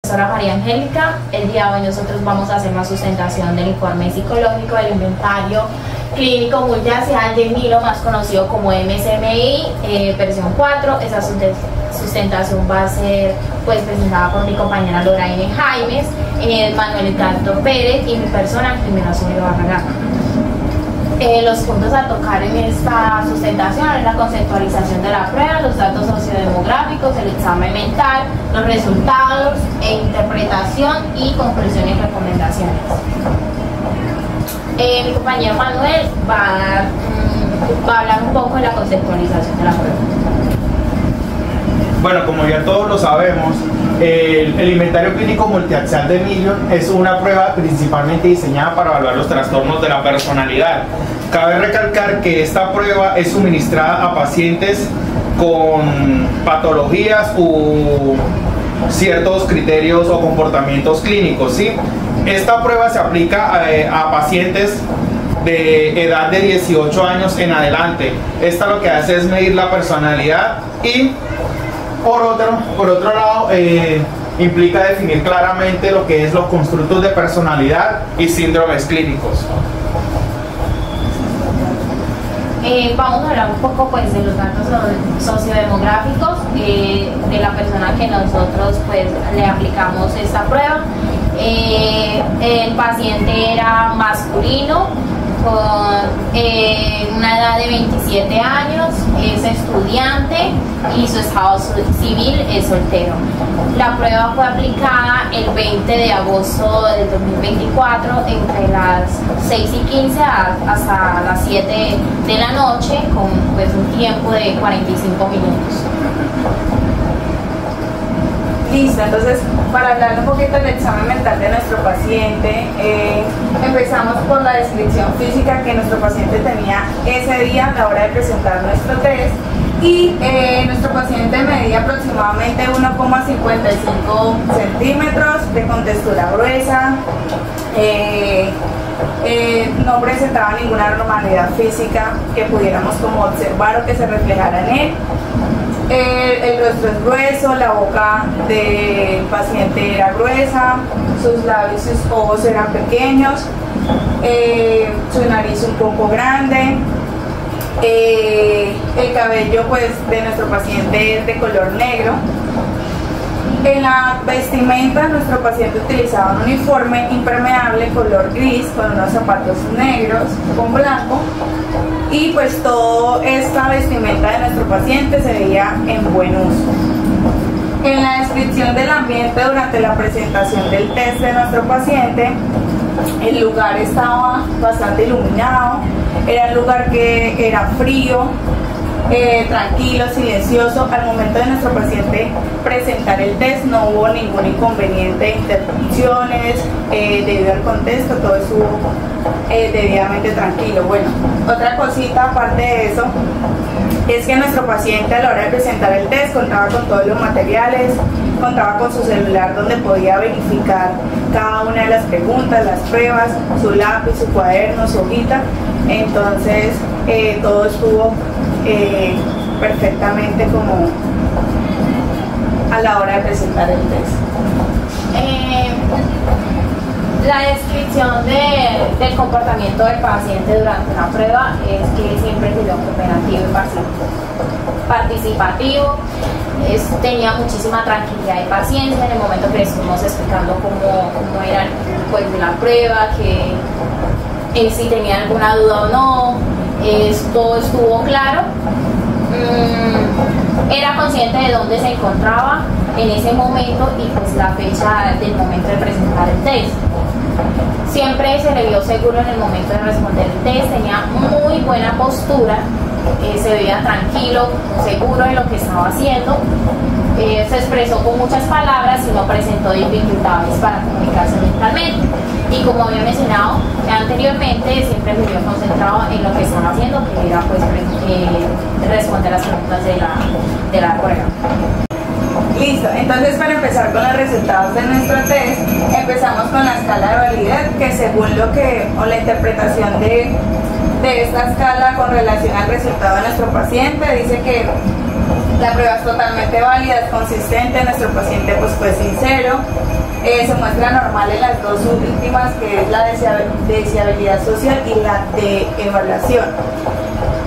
Profesora María Angélica, el día de hoy nosotros vamos a hacer una sustentación del informe psicológico del inventario clínico multiracial de Milo, más conocido como MSMI, versión 4. Esa sustentación va a ser presentada por mi compañera Loraine Jaimes, Manuel Edgardo Pérez y mi persona, Jimena Osorio Barragán. Los puntos a tocar en esta sustentación es la conceptualización de la prueba, los datos sociodemográficos, el examen mental, los resultados, interpretación y conclusiones y recomendaciones. Mi compañero Manuel va a hablar un poco de la conceptualización de la prueba. Bueno, como ya todos lo sabemos, el inventario clínico multiaxial de Million es una prueba principalmente diseñada para evaluar los trastornos de la personalidad. Cabe recalcar que esta prueba es suministrada a pacientes con patologías u ciertos criterios o comportamientos clínicos, ¿sí? Esta prueba se aplica a pacientes de edad de 18 años en adelante. Esta lo que hace es medir la personalidad y por otro lado, implica definir claramente lo que es los constructos de personalidad y síndromes clínicos. Vamos a hablar un poco de los datos sociodemográficos de la persona que nosotros le aplicamos esta prueba. El paciente era masculino, con una edad de 27 años, es estudiante y su estado civil es soltero. La prueba fue aplicada el 20 de agosto del 2024 entre las 6:15 hasta las 7 de la noche, con un tiempo de 45 minutos. Listo, entonces para hablar un poquito del examen mental de nuestro paciente, empezamos por la descripción física que nuestro paciente tenía ese día a la hora de presentar nuestro test, y nuestro paciente medía aproximadamente 1,55 centímetros, de contextura gruesa, no presentaba ninguna anormalidad física que pudiéramos como observar o que se reflejara en él. El rostro es grueso, la boca del paciente era gruesa, sus labios y sus ojos eran pequeños, su nariz un poco grande, el cabello de nuestro paciente es de color negro. En la vestimenta nuestro paciente utilizaba un uniforme impermeable color gris con unos zapatos negros con blanco, y toda esta vestimenta de nuestro paciente se veía en buen uso. En la descripción del ambiente durante la presentación del test de nuestro paciente, el lugar estaba bastante iluminado, era un lugar que era frío, tranquilo, silencioso. Al momento de nuestro paciente presentar el test no hubo ningún inconveniente de interrupciones, debido al contexto todo estuvo debidamente tranquilo. Bueno, otra cosita aparte de eso es que nuestro paciente a la hora de presentar el test contaba con todos los materiales, contaba con su celular donde podía verificar cada una de las preguntas, las pruebas, su lápiz, su cuaderno, su hojita. Entonces todo estuvo perfectamente como a la hora de presentar el test. La descripción del comportamiento del paciente durante una prueba es que siempre se vio cooperativo y participativo, tenía muchísima tranquilidad y paciencia en el momento que le estuvimos explicando cómo era la prueba, que si tenía alguna duda o no, todo estuvo claro. Era consciente de dónde se encontraba en ese momento y la fecha del momento de presentar el test. Siempre se le vio seguro en el momento de responder el test, tenía muy buena postura, se veía tranquilo, seguro de lo que estaba haciendo, se expresó con muchas palabras y no presentó dificultades para comunicarse mentalmente. Y como había mencionado anteriormente, siempre se vio concentrado en lo que estaba haciendo, que era responder las preguntas de la prueba. Listo, entonces para empezar con los resultados de nuestro test, empezamos con la escala de validez, que según la interpretación de esta escala con relación al resultado de nuestro paciente, dice que la prueba es totalmente válida, es consistente, nuestro paciente fue sincero, se muestra normal en las dos últimas, que es la deseabilidad social y la de evaluación.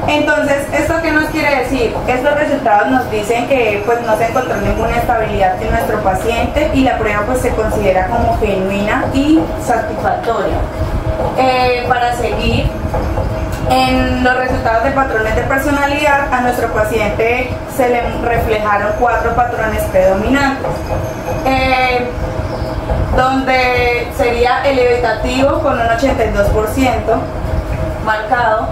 Entonces, ¿esto qué nos quiere decir? Estos resultados nos dicen que pues no se encontró ninguna estabilidad en nuestro paciente y la prueba pues se considera como genuina y satisfactoria. Para seguir, en los resultados de patrones de personalidad, a nuestro paciente se le reflejaron 4 patrones predominantes, donde sería el evitativo con un 82% marcado,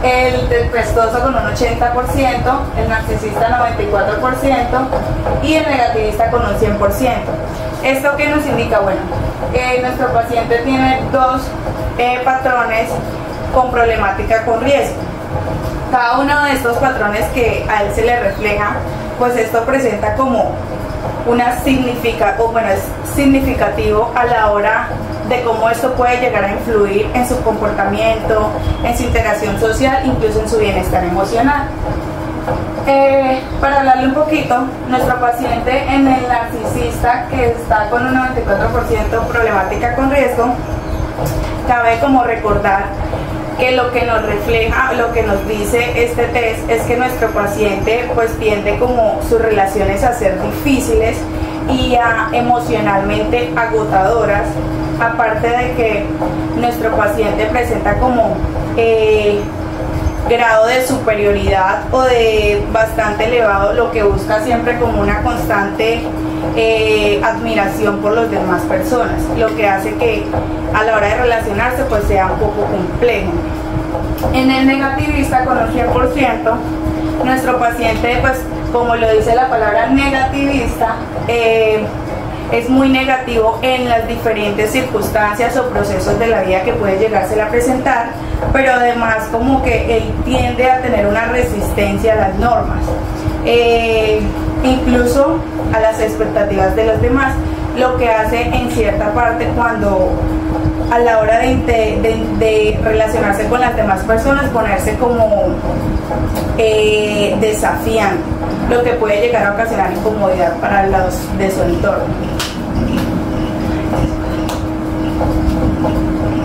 el desprestoso con un 80%, el narcisista 94% y el negativista con un 100%. ¿Esto qué nos indica? Bueno, nuestro paciente tiene 2 patrones con problemática con riesgo. Cada uno de estos patrones que a él se le refleja, pues esto presenta como es significativo a la hora de cómo esto puede llegar a influir en su comportamiento, en su interacción social, incluso en su bienestar emocional. Para hablarle un poquito, nuestro paciente en el narcisista, que está con un 94% problemática con riesgo, cabe como recordar que lo que nos refleja, lo que nos dice este test es que nuestro paciente pues tiende como sus relaciones a ser difíciles y emocionalmente agotadoras, aparte de que nuestro paciente presenta como grado de superioridad o de bastante elevado, lo que busca siempre como una constante admiración por las demás personas, lo que hace que a la hora de relacionarse pues sea un poco complejo. En el negativista con un 100%, nuestro paciente pues como lo dice la palabra negativista, es muy negativo en las diferentes circunstancias o procesos de la vida que puede llegársela a presentar, pero además como que él tiende a tener una resistencia a las normas, incluso a las expectativas de los demás, lo que hace en cierta parte cuando a la hora de relacionarse con las demás personas ponerse como desafiante, lo que puede llegar a ocasionar incomodidad para los de su entorno.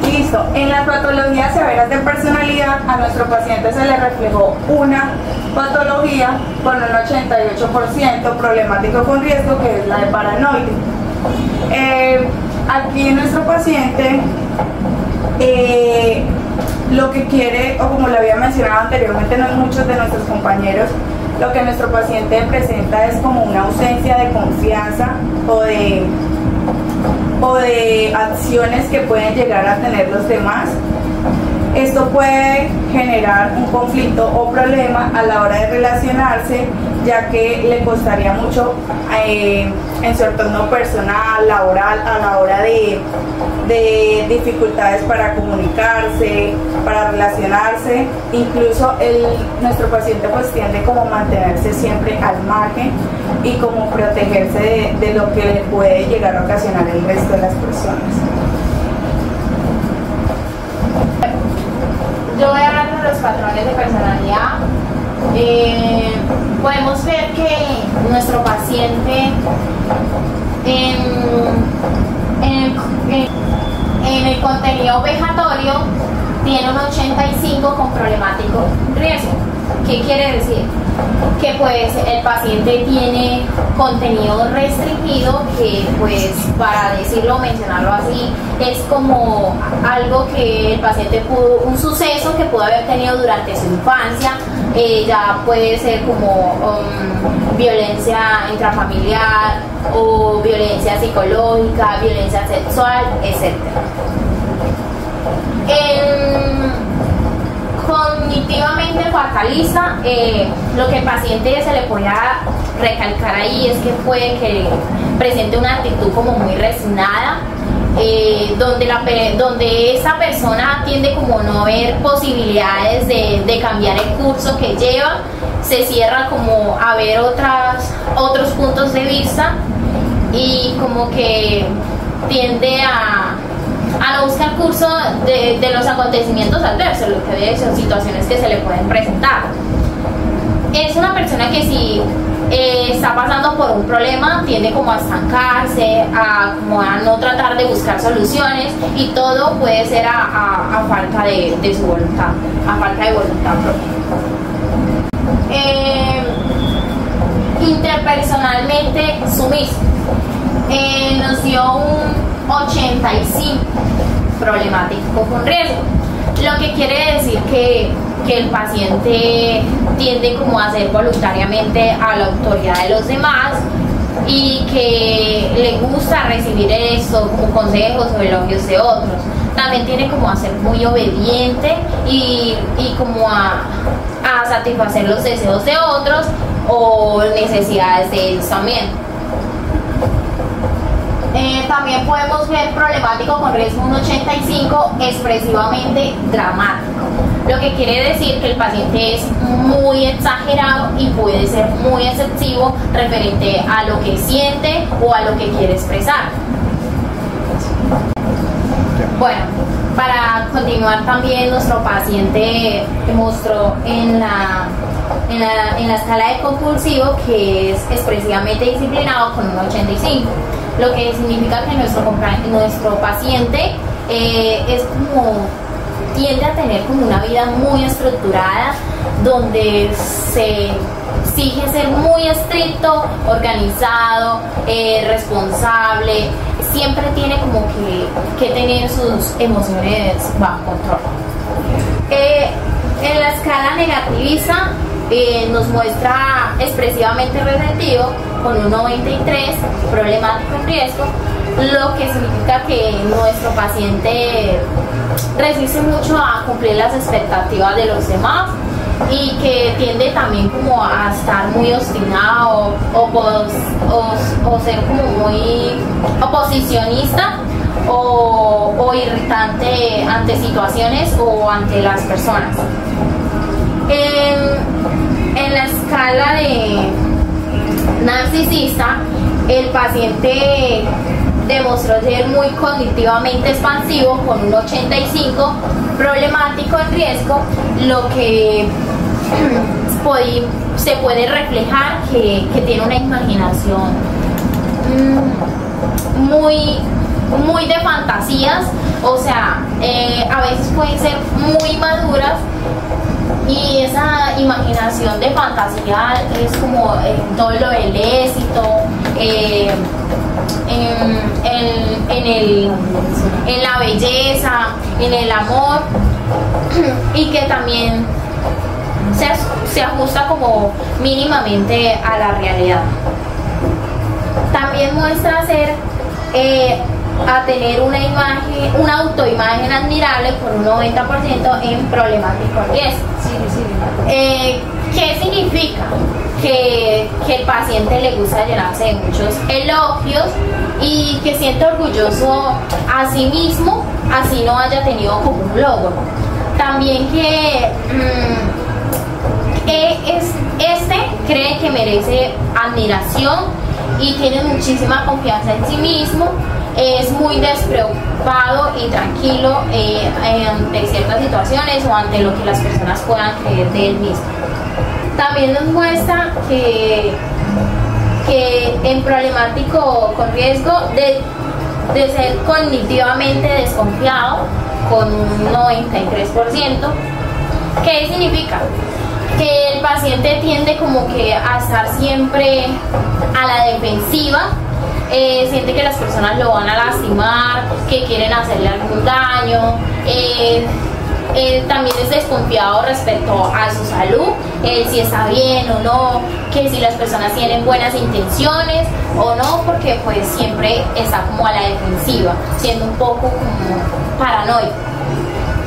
Listo, en las patologías severas de personalidad a nuestro paciente se le reflejó una patología con un 88% problemático con riesgo, que es la de paranoide. Aquí nuestro paciente lo que quiere, o como lo había mencionado anteriormente en muchos de nuestros compañeros, lo que nuestro paciente presenta es como una ausencia de confianza o de acciones que pueden llegar a tener los demás. Esto puede generar un conflicto o problema a la hora de relacionarse, ya que le costaría mucho en su entorno personal, laboral, a la hora de dificultades para comunicarse, para relacionarse. Incluso nuestro paciente pues tiende como a mantenerse siempre al margen y como protegerse de lo que le puede llegar a ocasionar el resto de las personas. Yo voy a hablar de los patrones de personalidad. Podemos ver que nuestro paciente en el contenido vejatorio tiene un 85 con problemático riesgo. ¿Qué quiere decir? Que pues el paciente tiene contenido restringido, que pues para decirlo, mencionarlo así, es como algo que el paciente un suceso que pudo haber tenido durante su infancia, ya puede ser como violencia intrafamiliar o violencia psicológica, violencia sexual, etc. Cognitivamente fatalista, lo que el paciente se le puede recalcar ahí es que puede que presente una actitud como muy resignada, donde esa persona tiende como no ver posibilidades de cambiar el curso que lleva, se cierra como a ver otros puntos de vista y como que tiende a no buscar curso de los acontecimientos adversos, lo que son situaciones que se le pueden presentar. Es una persona que si está pasando por un problema, tiende como a estancarse, como a no tratar de buscar soluciones, y todo puede ser a falta de su voluntad, a falta de voluntad propia. Interpersonalmente sumiso, nos dio un 85, problemático con riesgo, lo que quiere decir que el paciente tiende como a hacer voluntariamente a la autoridad de los demás y que le gusta recibir esto como consejos o elogios de otros. También tiene como a ser muy obediente y como a satisfacer los deseos de otros o necesidades de ellos también. También podemos ver problemático con riesgo un 85, expresivamente dramático, lo que quiere decir que el paciente es muy exagerado y puede ser muy excesivo referente a lo que siente o a lo que quiere expresar. Bueno, para continuar también nuestro paciente mostró en la escala de compulsivo que es expresivamente disciplinado con un 85, lo que significa que nuestro paciente es como tiende a tener como una vida muy estructurada, donde se exige ser muy estricto, organizado, responsable, siempre tiene como que tener sus emociones bajo control. En la escala negativista nos muestra expresivamente resentido con un 93, problemático en riesgo, lo que significa que nuestro paciente resiste mucho a cumplir las expectativas de los demás y que tiende también como a estar muy obstinado o ser como muy oposicionista o irritante ante situaciones o ante las personas. En la escala de narcisista, el paciente demostró ser muy cognitivamente expansivo con un 85, problemático en riesgo, lo que se puede reflejar que tiene una imaginación muy de fantasías, o sea, a veces pueden ser muy maduras, y esa imaginación de fantasía es como todo lo del éxito, en la belleza, en el amor, y que también se ajusta como mínimamente a la realidad. También muestra a tener una autoimagen admirable por un 90% en problemático riesgo. ¿Qué significa? Que el paciente le gusta llenarse de muchos elogios y que siente orgulloso a sí mismo, así no haya tenido como un logro. También que cree que merece admiración y tiene muchísima confianza en sí mismo, es muy despreocupado y tranquilo ante ciertas situaciones o ante lo que las personas puedan creer de él mismo. También nos muestra que en problemático con riesgo de ser cognitivamente desconfiado con un 93%. ¿Qué significa? Que el paciente tiende como que a estar siempre a la defensiva, siente que las personas lo van a lastimar, que quieren hacerle algún daño, también es desconfiado respecto a su salud, si está bien o no, que si las personas tienen buenas intenciones o no, porque pues siempre está como a la defensiva, siendo un poco como paranoico.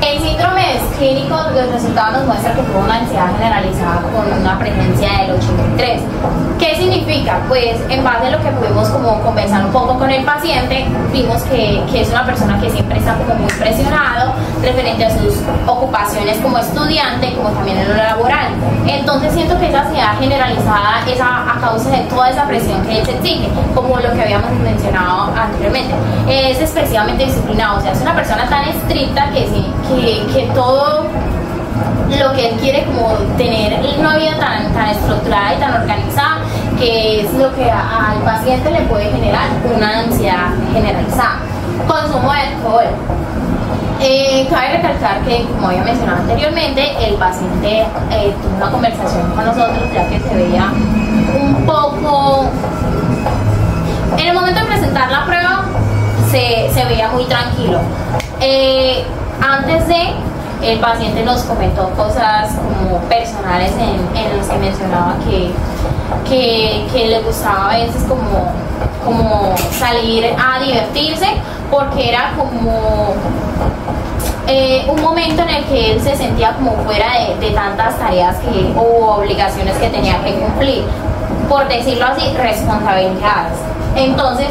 El síndrome es clínico, los resultados nos muestran que tuvo una ansiedad generalizada con una presencia del 83. ¿Qué significa? Pues en base a lo que pudimos como conversar un poco con el paciente, vimos que es una persona que siempre está como muy presionado referente a sus ocupaciones como estudiante, como también en lo laboral. Entonces siento que esa ansiedad generalizada es a causa de toda esa presión que él se exige, como lo que habíamos mencionado anteriormente. Es expresivamente disciplinado, o sea, es una persona tan estricta que todo lo que él quiere como tener una vida tan estructurada y tan organizada, que es lo que al paciente le puede generar una ansiedad generalizada. Consumo de alcohol. Cabe recalcar que, como había mencionado anteriormente, el paciente tuvo una conversación con nosotros, ya que se veía un poco... En el momento de presentar la prueba se veía muy tranquilo. Antes de, el paciente nos comentó cosas como personales en las que mencionaba que le gustaba a veces como salir a divertirse, porque era como un momento en el que él se sentía como fuera de tantas tareas o obligaciones que tenía que cumplir, por decirlo así, responsabilidades. Entonces,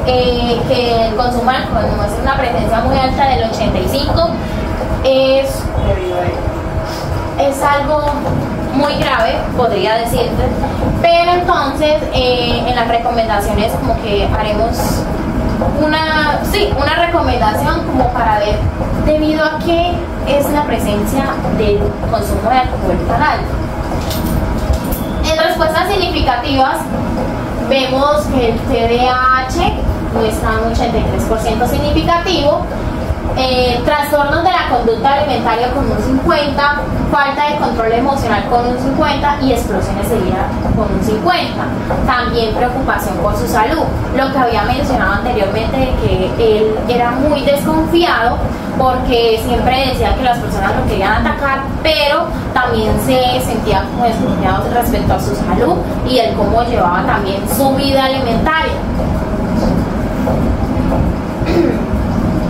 que el consumo de alcohol muestra una presencia muy alta del 85 es algo muy grave, podría decirte, pero entonces en las recomendaciones como que haremos una recomendación como para ver debido a qué es la presencia del consumo de alcohol tan alto. En respuestas significativas vemos que el TDAH muestra un 83% significativo, trastornos de la conducta alimentaria con un 50, falta de control emocional con un 50 y explosiones seguidas con un 50. También preocupación por su salud, lo que había mencionado anteriormente, de que él era muy desconfiado porque siempre decía que las personas lo querían atacar, pero también se sentía como desconfiado respecto a su salud y el cómo llevaba también su vida alimentaria.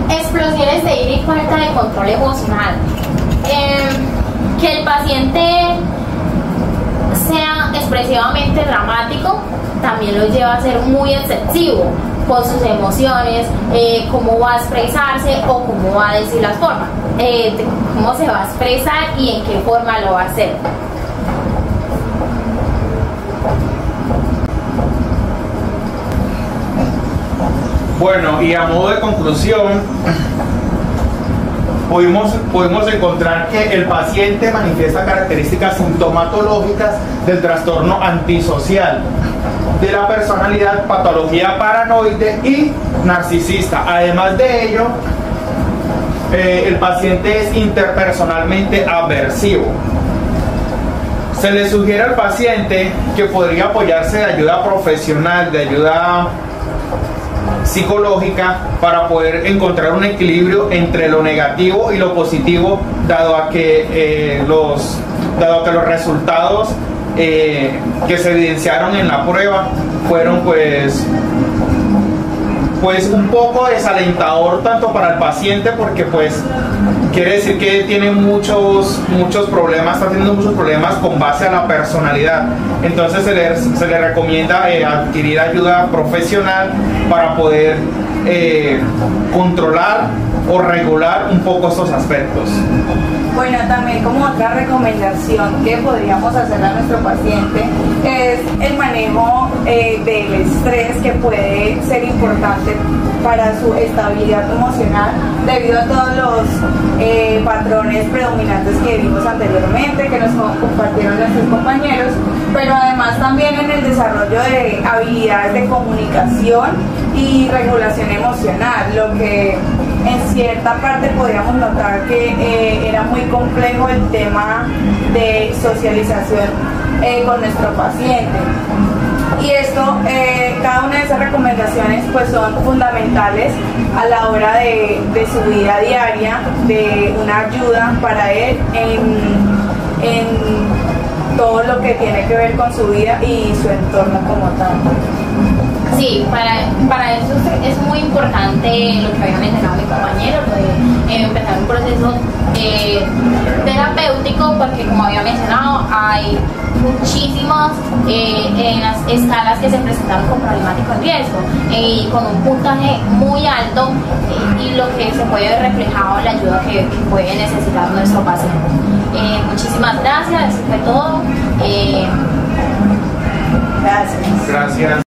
Explosiones de ira y falta de control emocional. Que el paciente sea expresivamente dramático también lo lleva a ser muy excesivo con sus emociones, cómo va a expresarse o cómo va a decir las formas, cómo se va a expresar y en qué forma lo va a hacer. Bueno, y a modo de conclusión, pudimos encontrar que el paciente manifiesta características sintomatológicas del trastorno antisocial, de la personalidad, patología paranoide y narcisista. Además de ello, el paciente es interpersonalmente aversivo. Se le sugiere al paciente que podría apoyarse de ayuda profesional, de ayuda psicológica, para poder encontrar un equilibrio entre lo negativo y lo positivo, dado a que los resultados que se evidenciaron en la prueba fueron pues un poco desalentador tanto para el paciente, porque pues quiere decir que tiene muchos problemas, está teniendo muchos problemas con base a la personalidad. Entonces se le recomienda adquirir ayuda profesional para poder controlar o regular un poco estos aspectos. Bueno, también como otra recomendación que podríamos hacer a nuestro paciente es el manejo del estrés, que puede ser importante para su estabilidad emocional debido a todos los patrones predominantes que vimos anteriormente, que nos compartieron nuestros compañeros, pero además también en el desarrollo de habilidades de comunicación y regulación emocional, lo que en cierta parte podríamos notar que era muy complejo el tema de socialización con nuestro paciente. Y esto, cada una de esas recomendaciones pues son fundamentales a la hora de su vida diaria, de una ayuda para él en todo lo que tiene que ver con su vida y su entorno como tal. Sí, para eso es muy importante lo que había mencionado mi compañero, de empezar un proceso terapéutico, porque como había mencionado, hay muchísimas en las escalas que se presentaron con problemático en riesgo y con un puntaje muy alto, y lo que se puede ver reflejado en la ayuda que puede necesitar nuestro paciente. Muchísimas gracias, eso fue todo. Gracias. Gracias.